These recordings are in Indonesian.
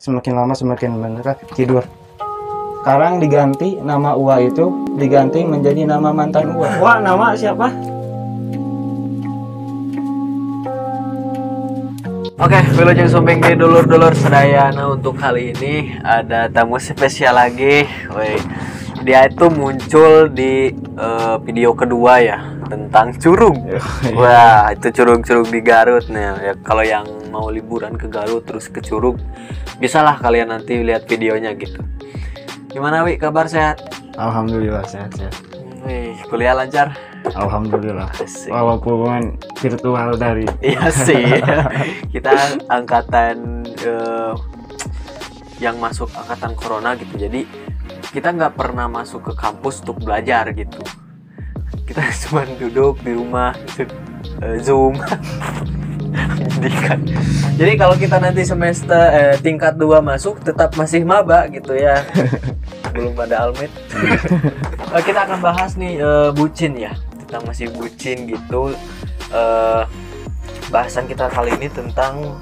semakin lama semakin bener tidur. Sekarang diganti nama Ua itu diganti menjadi nama mantan Ua. Wah, nama siapa? Oke, Wilujeng Sumping di dulur-dulur sedayana untuk kali ini ada tamu spesial lagi. Woi, dia itu muncul di video kedua ya tentang curug. Wah, itu curug-curug di Garut nih. Ya, kalau yang mau liburan ke Garut terus ke curug, bisalah kalian nanti lihat videonya gitu. Gimana Wi, kabar sehat? Alhamdulillah sehat-sehat. Wih, kuliah lancar? Alhamdulillah. Asik. Walaupun virtual dari. Iya sih. Kita angkatan yang masuk angkatan corona gitu. Jadi kita nggak pernah masuk ke kampus untuk belajar gitu. Kita cuma duduk di rumah Zoom. Jadi kalau kita nanti semester tingkat 2 masuk tetap masih maba gitu ya. Belum pada almet. Kita akan bahas nih bucin ya. Tentang masih bucin gitu. Bahasan kita kali ini tentang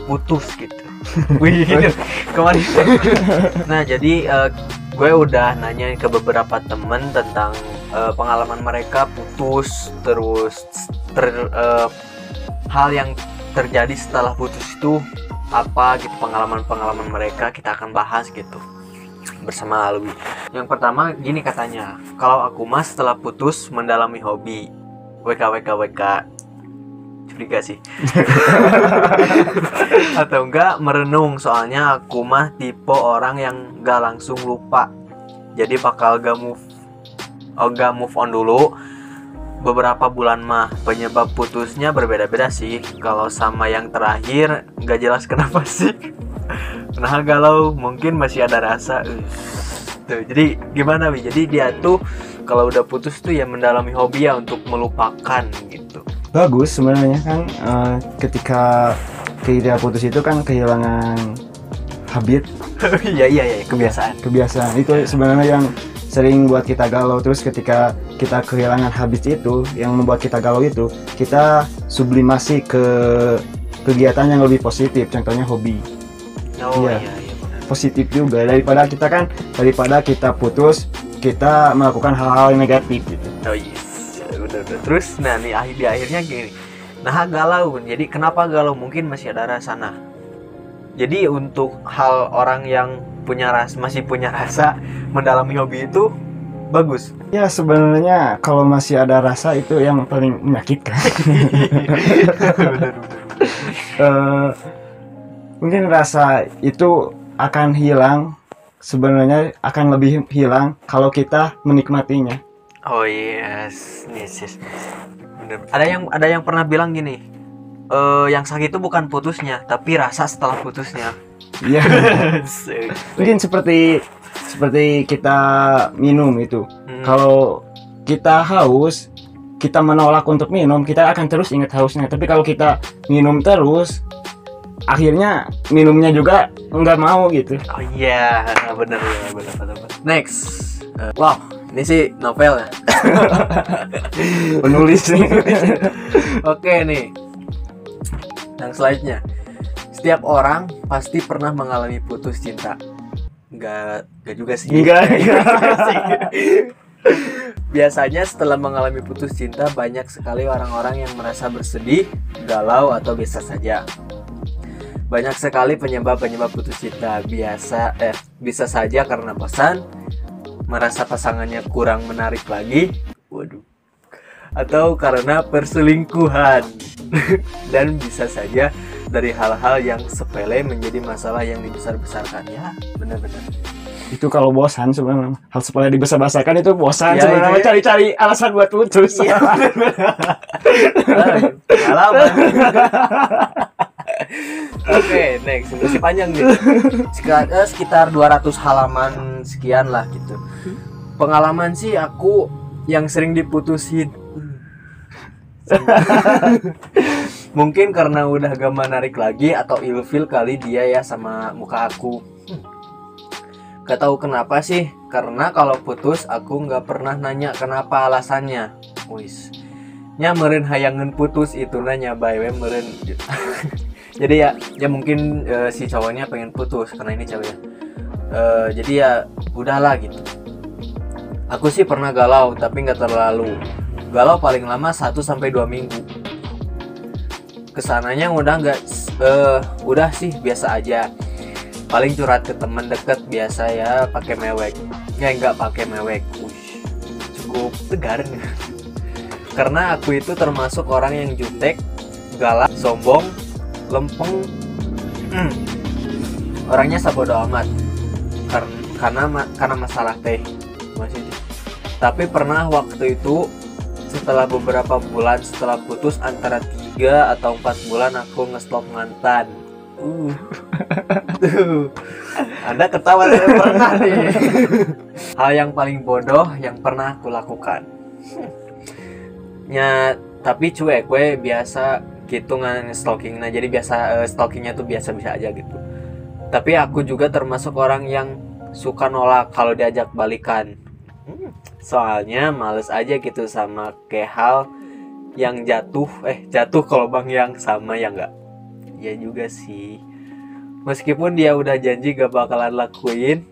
putus gitu. Wih, kemarin. Nah, jadi gue udah nanyain ke beberapa temen tentang pengalaman mereka putus, terus hal yang terjadi setelah putus itu apa gitu, pengalaman-pengalaman mereka kita akan bahas gitu bersama Alwi. Yang pertama gini katanya, kalau aku mah setelah putus mendalami hobi WK. Curiga sih. Atau enggak merenung, soalnya aku mah tipe orang yang gak langsung lupa. Jadi bakal gak move on dulu. Beberapa bulan mah. Penyebab putusnya berbeda-beda sih. Kalau sama yang terakhir gak jelas kenapa sih. Nah galau, mungkin masih ada rasa. Tuh, jadi gimana Wi? Jadi dia tuh kalau udah putus tuh ya mendalami hobi ya untuk melupakan gitu. Bagus sebenarnya kan, ketika kita putus itu kan kehilangan habit. Iya, kebiasaan Itu sebenarnya yang sering buat kita galau. Terus ketika kita kehilangan habit itu, yang membuat kita galau itu, kita sublimasi ke kegiatan yang lebih positif, contohnya hobi. Iya. Positif juga daripada kita putus, kita melakukan hal-hal yang negatif gitu. Oh yes, udah. Terus nah nih di akhirnya gini. Nah galau, jadi kenapa galau? Mungkin masih ada rasa. Nah, jadi untuk hal orang yang masih punya rasa mendalami hobi itu bagus. Ya sebenarnya kalau masih ada rasa itu yang paling menyakitkan. Mungkin rasa itu akan hilang, sebenarnya akan lebih hilang kalau kita menikmatinya. Oh yes. Bener. Ada yang pernah bilang gini, yang sakit itu bukan putusnya, tapi rasa setelah putusnya. Iya. Mungkin seperti kita minum itu. Kalau kita haus, kita menolak untuk minum, kita akan terus ingat hausnya. Tapi kalau kita minum terus, akhirnya minumnya juga nggak mau gitu. Oh iya, benar. Next, wow, ini sih novel ya. Penulis nih. Oke nih, yang selanjutnya, setiap orang pasti pernah mengalami putus cinta. Enggak juga sih. Enggak. Biasanya setelah mengalami putus cinta, banyak sekali orang-orang yang merasa bersedih, galau, atau biasa saja. Banyak sekali penyebab putus cinta. Bisa saja karena bosan, merasa pasangannya kurang menarik lagi, atau karena perselingkuhan. Dan bisa saja dari hal-hal yang sepele menjadi masalah yang dibesar-besarkan. Ya, benar-benar. Itu kalau bosan sebenarnya, hal sepele dibesar-besarkan itu bosan ya, sebenarnya, cari-cari alasan buat putus. Iya, pengalaman. Oke, next. Masih panjang nih. Sekitar 200 halaman sekian lah gitu. Pengalaman sih aku yang sering diputusin. Mungkin karena udah gak menarik lagi atau ilfil kali dia ya sama muka aku. Gak tahu kenapa sih. Karena kalau putus aku gak pernah nanya kenapa alasannya. Wis. Nya meureun hayangeun putus itu nanya bae we meureun. Jadi ya mungkin si cowoknya pengen putus karena ini cewek. Jadi ya udahlah gitu. Aku sih pernah galau tapi nggak terlalu. Galau paling lama 1-2 minggu. Kesananya udah sih biasa aja. Paling curhat ke temen deket biasa ya, pakai mewek. Ya nggak pakai mewek. Cukup tegar. Karena aku itu termasuk orang yang jutek, galak, sombong, lempeng. Orangnya sabodo amat. Karena masalah teh masih. Tapi pernah waktu itu setelah beberapa bulan setelah putus antara 3 atau 4 bulan aku nge-stalk mantan. Anda ketawa pernah nih. Hal yang paling bodoh yang pernah aku lakukan. Ya, tapi cuek gue biasa gitu nge-stalking. Nah, jadi biasa stalkingnya tuh biasa-biasa aja gitu. Tapi aku juga termasuk orang yang suka nolak kalau diajak balikan. Soalnya males aja gitu sama kayak hal yang jatuh kalau bang yang sama ya enggak. Ya juga sih. Meskipun dia udah janji gak bakalan lakuin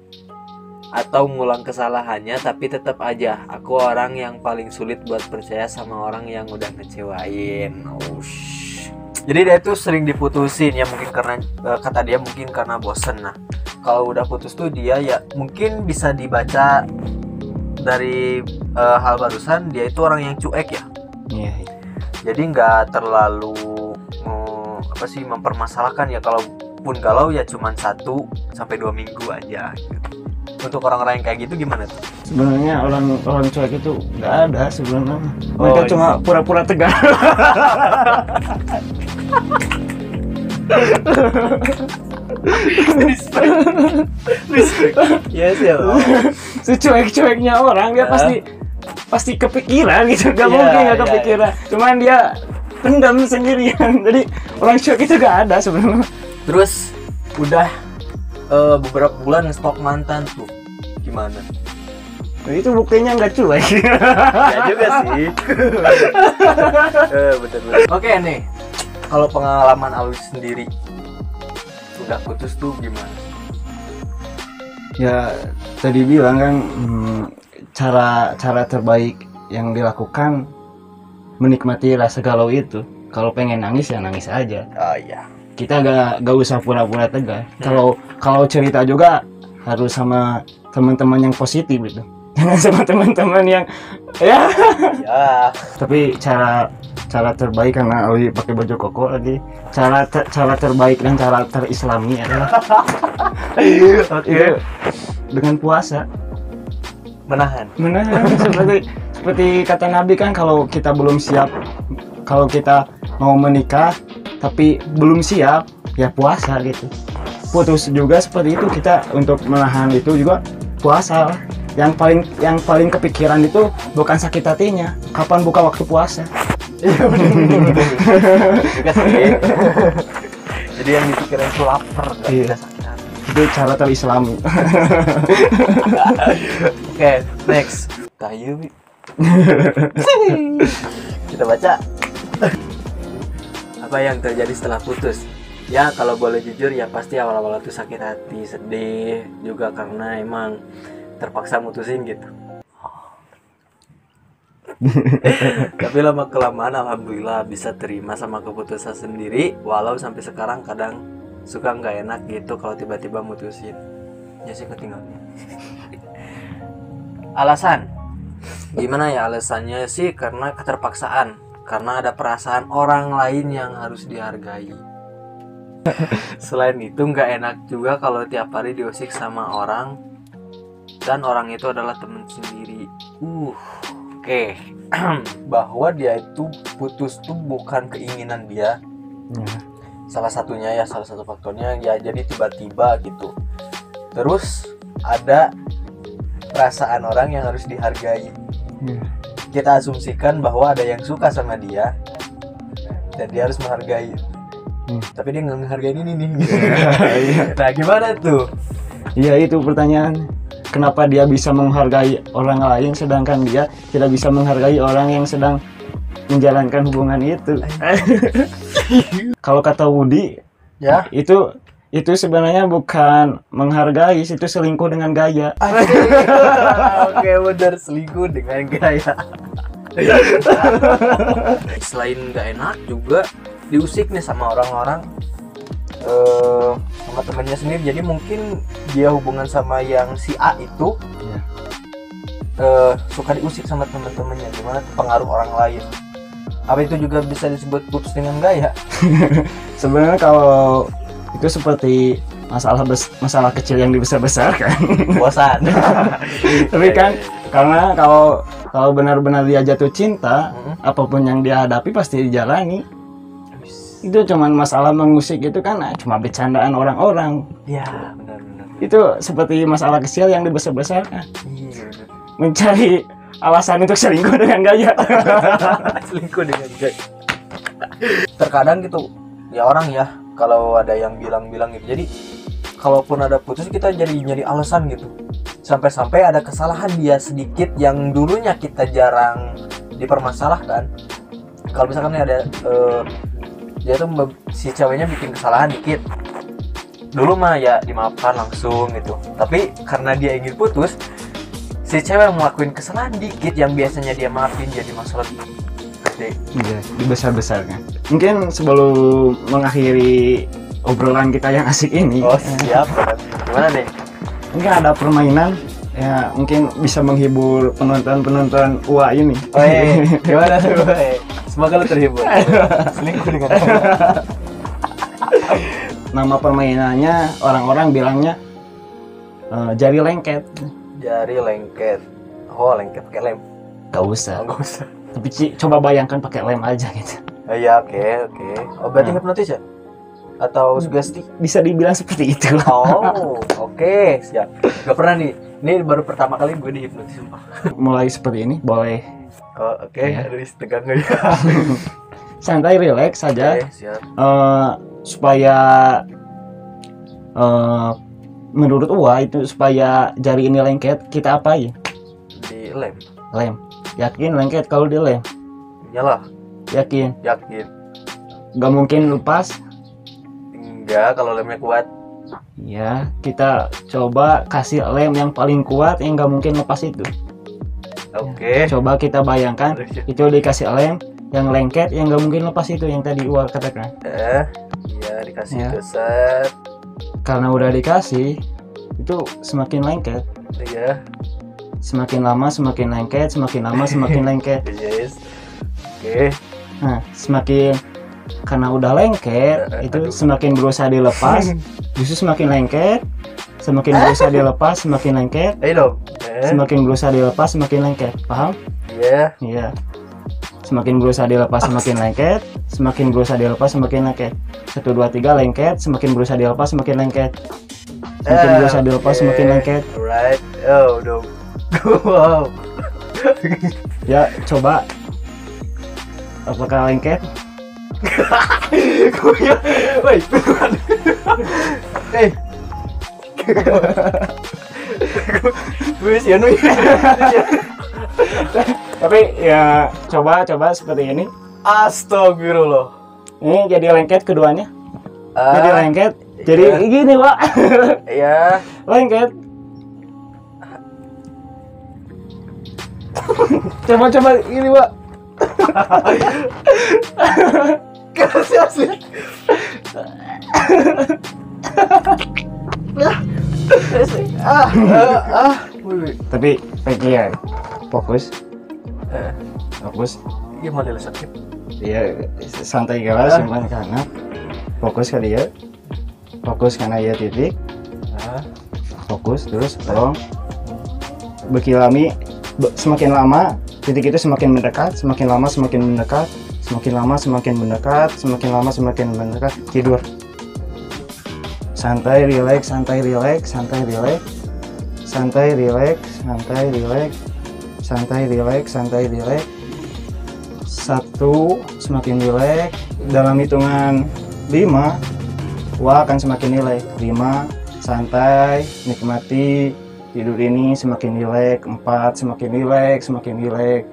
atau ngulang kesalahannya, tapi tetap aja aku orang yang paling sulit buat percaya sama orang yang udah ngecewain. Jadi dia tuh sering diputusin ya, mungkin karena kata dia mungkin karena bosen. Nah, kalau udah putus tuh dia ya mungkin bisa dibaca dari hal barusan, dia itu orang yang cuek ya. Iya. Jadi nggak terlalu mempermasalahkan ya, kalaupun galau ya cuman 1-2 minggu aja gitu. Untuk orang-orang yang kayak gitu gimana tuh? Sebenarnya orang cuek itu nggak ada sebenarnya. Mereka cuma pura-pura tegar. Respect. Yes ya. Secuek-cueknya orang dia pasti kepikiran gitu. Gak mungkin nggak kepikiran. Cuman dia pendam sendirian. Jadi orang cuek itu gak ada sebenarnya. Terus udah beberapa bulan nge-stalk mantan tuh gimana? Nah, itu buktinya nggak cuek. Ya juga sih. Betul. Oke nih, kalau pengalaman Alwi sendiri udah putus tuh gimana? Ya tadi bilang kan cara terbaik yang dilakukan menikmati rasa galau itu. Kalau pengen nangis ya nangis aja. Oh iya. Kita gak usah pura-pura tegar. Kalau cerita juga harus sama teman-teman yang positif gitu. Jangan sama teman-teman yang ya. Tapi cara terbaik, karena Ali pakai baju koko lagi. Cara terbaik dan cara terislami adalah dengan puasa. Menahan. Seperti kata Nabi kan, kalau kita belum siap, kalau kita mau menikah tapi belum siap, ya puasa gitu. Putus juga seperti itu, kita untuk menahan itu juga puasa. Yang paling kepikiran itu bukan sakit hatinya, kapan buka waktu puasa. Iya benar. Juga sih. Jadi yang dipikirin itu lapar, tidak sakit hati. Itu cara terislami. Oke, next. Tayu. Kita baca. Apa yang terjadi setelah putus? Ya kalau boleh jujur ya pasti awal-awal tuh sakit hati, sedih juga karena emang terpaksa mutusin gitu. Tapi lama kelamaan alhamdulillah bisa terima sama keputusan sendiri, walau sampai sekarang kadang suka nggak enak gitu kalau tiba-tiba mutusin. Ya sih ketinggalan. Alasan gimana ya? Alasannya sih karena keterpaksaan, karena ada perasaan orang lain yang harus dihargai. Selain itu nggak enak juga kalau tiap hari diusik sama orang dan orang itu adalah temen sendiri. Oke. Bahwa dia itu putus tuh bukan keinginan dia. Salah satu faktornya ya, jadi tiba-tiba gitu. Terus ada perasaan orang yang harus dihargai. Kita asumsikan bahwa ada yang suka sama dia dan dia harus menghargai. Tapi dia nggak menghargai ini nih. Nah gimana tuh? Iya itu pertanyaan. Kenapa dia bisa menghargai orang lain sedangkan dia tidak bisa menghargai orang yang sedang menjalankan hubungan itu? Kalau kata Woody, Ya. Itu sebenarnya bukan menghargai, itu selingkuh dengan gaya. Oke, benar, selingkuh dengan gaya. Selain nggak enak juga diusik nih sama orang-orang, sama temennya sendiri. Jadi mungkin dia hubungan sama yang si A itu Iya. suka diusik sama teman-temannya, gimana pengaruh orang lain. Apa itu juga bisa disebut putus dengan gaya? Sebenarnya kalau itu seperti masalah kecil yang dibesar-besarkan. Bosan. Tapi kan karena kalau benar-benar dia jatuh cinta, apapun yang dia hadapi pasti dijalani. Itu cuman masalah mengusik itu kan cuma bercandaan orang-orang. Ya, benar-benar. Itu seperti masalah kecil yang dibesar-besarkan. Iya. Mencari alasan untuk selingkuh dengan gaya. Selingkuh dengan gaya. Terkadang gitu ya orang ya, kalau ada yang bilang-bilang gitu. Jadi kalaupun ada putus kita jadi nyari alasan gitu. Sampai-sampai ada kesalahan dia sedikit yang dulunya kita jarang dipermasalahkan. Kalau misalkan ada dia tuh si ceweknya bikin kesalahan dikit, dulu mah ya dimaafkan langsung gitu. Tapi karena dia ingin putus, si cewek ngelakuin kesalahan dikit yang biasanya dia maafin jadi masalah gede. Iya, dibesar-besarkan. Mungkin sebelum mengakhiri obrolan kita yang asik ini, Oh siap. Gimana nih? mungkin ada permainan ya, mungkin bisa menghibur penonton UA ini. Oh iya, gimana tuh? Semoga lu terhibur. Selingkuh dengan Nama permainannya orang-orang bilangnya jari lengket. jari lengket. Oh, lengket pakai lem. Gak usah. Oh, nggak usah. Tapi coba bayangkan pakai lem aja gitu. Oh, iya, oke. Oh, berarti hipnotis ya? Atau sugesti? Bisa dibilang seperti itu. Oh, oke, siap. Gak pernah nih. Ini baru pertama kali gue dihipnotis, sumpah. Mulai seperti ini boleh. Oh, oke. Ya. Aduh, tegang gak ya? Santai, relax saja. Oke, siap. Supaya menurut UA itu supaya jari ini lengket, kita apain? Di lem. Lem. Yakin lengket kalau di lem? Iyalah, Yakin. yakin. Gak mungkin lepas. Enggak, kalau lemnya kuat. Ya, kita coba kasih lem yang paling kuat yang gak mungkin lepas itu. Oke. Coba kita bayangkan itu dikasih lem yang lengket yang gak mungkin lepas itu yang tadi UA katakan. Iya, dikasih Ya. itu set. Karena udah dikasih itu semakin lengket. Iya. Semakin lama semakin lengket, semakin lama semakin lengket. Yes. Oke. Nah, semakin karena udah lengket itu semakin berusaha dilepas, justru semakin lengket, semakin berusaha dilepas, semakin lengket, Ayo dong. semakin berusaha dilepas, semakin lengket. Paham? Iya. Iya. Semakin berusaha dilepas, semakin lengket, semakin berusaha dilepas, semakin lengket. 1 2 3 lengket, semakin berusaha dilepas, semakin lengket. Semakin berusaha dilepas, semakin lengket. Alright. Oh, dong. Wow. Ya, coba. Apakah lengket? Woi. Eh. Gue sih anu. Tapi ya coba seperti ini. Astagfirullah. Ini jadi lengket keduanya. Jadi lengket. Jadi iya. gini, Pak. Iya. Lengket. Coba ini, Pak. Kasih asli. Tapi ya fokus. Fokus. Iya model sakit. Dia santai galas simpan kanan. Fokus ke dia. Fokus karena ya titik. Fokus terus tolong. Berkilami semakin lama titik itu semakin mendekat, semakin lama semakin mendekat, semakin lama semakin mendekat, semakin lama semakin mendekat. Tidur. Santai, relax, santai, relax, santai, relax. Santai, relax, santai, relax. Santai, relax, santai, relax. 1 semakin relax dalam hitungan 5 wah akan semakin relax. 5 santai, nikmati tidur ini semakin relax. 4 semakin relax, semakin relax.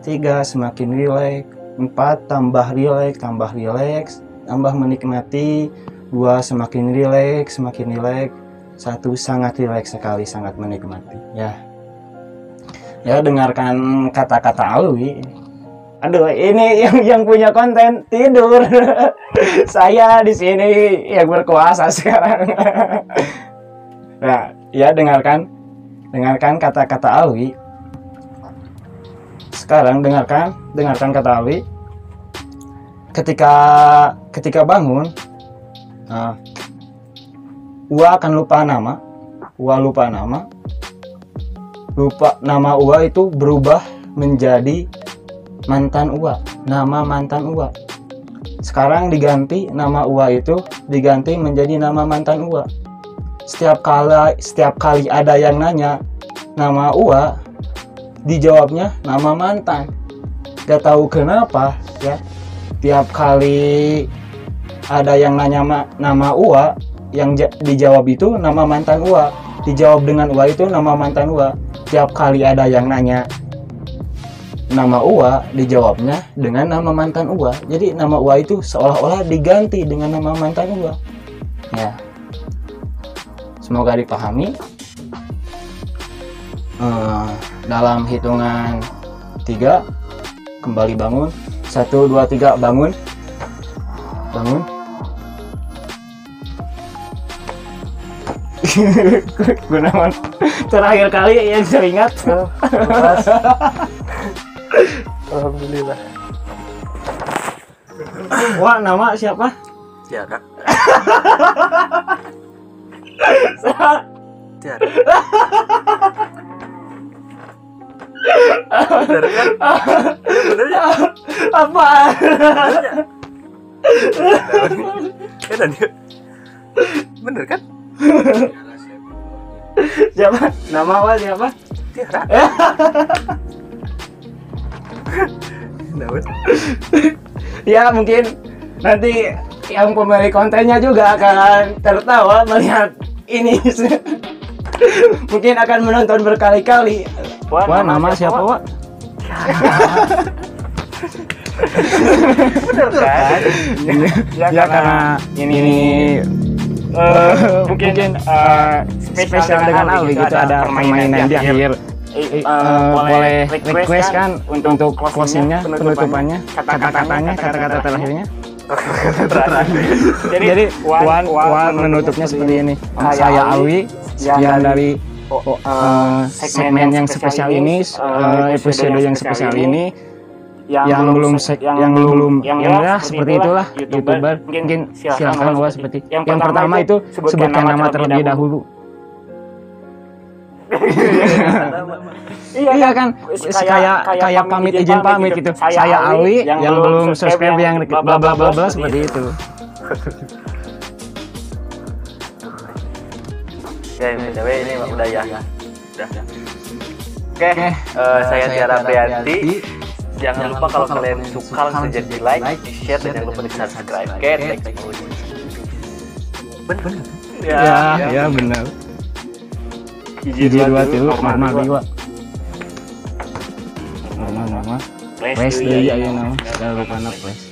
3 semakin relax. 4 tambah relax, tambah relax, tambah menikmati. 2 semakin rileks, semakin rileks, 1 sangat rileks sekali, sangat menikmati. Ya dengarkan kata-kata Alwi. Aduh, ini yang punya konten tidur. Saya di sini yang berkuasa sekarang. Nah, ya dengarkan kata-kata Alwi. Sekarang dengarkan kata Alwi. Ketika bangun, Ua akan lupa nama. Nama Ua itu berubah menjadi mantan Ua, nama mantan Ua. Sekarang nama Ua itu diganti menjadi nama mantan Ua. Setiap kali ada yang nanya nama Ua, dijawabnya nama mantan. Gak tahu kenapa ya. Tiap kali ada yang nanya nama Ua, yang dijawab itu nama mantan Ua. Dijawab dengan Ua itu nama mantan Ua. Tiap kali ada yang nanya nama Ua, dijawabnya dengan nama mantan Ua. Jadi nama Ua itu seolah-olah diganti dengan nama mantan Ua. Ya. Semoga dipahami. Dalam hitungan 3 kembali bangun. 1, 2, 3 bangun. Gunawan terakhir kali yang saya ingat. Alhamdulillah. Wah, nama siapa? Tiara. Bener kan? Bener ya? Apa? Bener kan? Siapa? Nama apa siapa? Tiara. Ya mungkin nanti yang pemilik kontennya juga akan tertawa melihat ini. Mungkin akan menonton berkali-kali. Wah, nama siapa, Wak? Bener kan? Ya karena ini mungkin spesial dengan Alwi gitu, ada permainan di akhir. Boleh request kan untuk closingnya, penutupannya, kata-kata terakhirnya. Jadi Wan menutupnya seperti ini. Saya Alwi, sekian dari segmen yang spesial ini, episode yang spesial ini. Yang belum ya seperti itulah YouTuber. Mungkin silakan Wah seperti yang pertama itu sebutkan nama terlebih dahulu. Iya kan, kayak pamit izin pamit gitu. Saya Alwi yang belum subscribe yang bla bla bla bla seperti itu. Oke, ini udah ya. Oke, saya Tiara Prianti. Jangan lupa kalau kalian suka langsung jadi like, di share, dan jangan lupa di subscribe. Oke, bener. Ya benar. Hiji dua tilu mama biwa. Nama. Flash deui aya nama. Jangan lupa na flash.